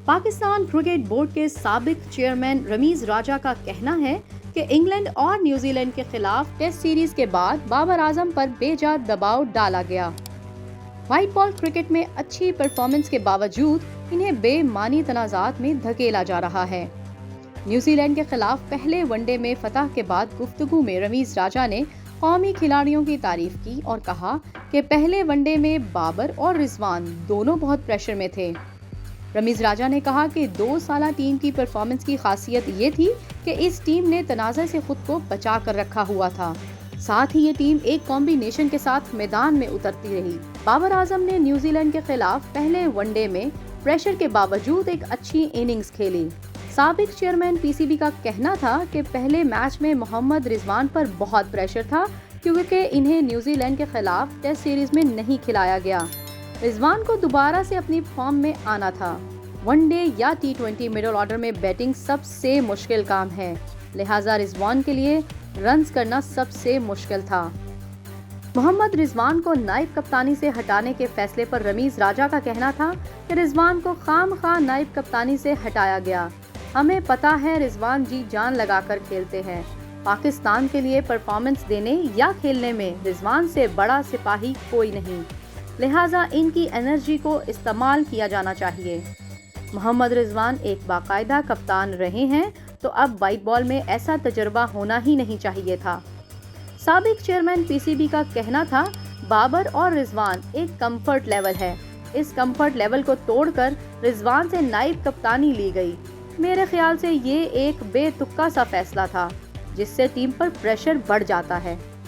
Pakistan cricket board के साबिक chairman Ramiz राजा का कहना है कि इंग्लैंड और न्यूजीलैंड के खिलाफ टेस्ट सीरीज के बाद बाबर आजम पर बेजा दबाव डाला गया। व्हाइट बॉल क्रिकेट में अच्छी परफॉर्मेंस के बावजूद इन्हें बेमानी तनाज़ात में धकेला जा रहा है। न्यूजीलैंड के खिलाफ पहले वनडे में फतह के बाद गुफ्तगू में रमीज राजा ने कौमी खिलाड़ियों की तारीफ की और कहा कि पहले वनडे में बाबर और रिजवान दोनों बहुत प्रेशर में थे। रमीज राजा ने कहा कि 2 साला टीम की परफॉर्मेंस की खासियत ये थी कि इस टीम ने तनाज़ा से खुद को बचा कर रखा हुआ था। साथ ही ये टीम एक कॉम्बिनेशन के साथ मैदान में उतरती रही। बाबर आजम ने न्यूजीलैंड के खिलाफ पहले वनडे में प्रेशर के बावजूद एक अच्छी इनिंग्स खेली। साबिक चेयरमैन पीसीबी का कहना था कि पहले मैच में मोहम्मद रिजवान पर बहुत प्रेशर था क्योंकि इन्हें न्यूजीलैंड के खिलाफ टेस्ट सीरीज में नहीं खिलाया गया। रिजवान को दोबारा से अपनी फॉर्म में आना था। वनडे या टी20 मिडिल ऑर्डर में बैटिंग सबसे मुश्किल काम है, लिहाजा रिजवान के लिए रन्स करना सबसे मुश्किल था। मोहम्मद रिजवान को नाइब कप्तानी से हटाने के फैसले पर रमीज राजा का कहना था कि रिजवान को खामखा नाइब कप्तानी से हटाया गया। हमें पता है रिजवान जी जान लगाकर खेलते हैं। पाकिस्तान के लिए परफॉर्मेंस देने या खेलने में रिजवान से बड़ा सिपाही कोई नहीं, लिहाजा इनकी एनर्जी को इस्तेमाल किया जाना चाहिए। मोहम्मद रिजवान एक बाकायदा कप्तान रहे हैं तो अब व्हाइट बॉल में ऐसा तजर्बा होना ही नहीं चाहिए था। साबिक चेयरमैन पीसीबी का कहना था बाबर और रिजवान एक कंफर्ट लेवल है। इस कंफर्ट लेवल को तोड़कर रिजवान से नाइब कप्तानी ली गई। मेरे ख्याल से ये एक बेतुक्का सा फैसला था जिससे टीम पर प्रेशर बढ़ जाता है।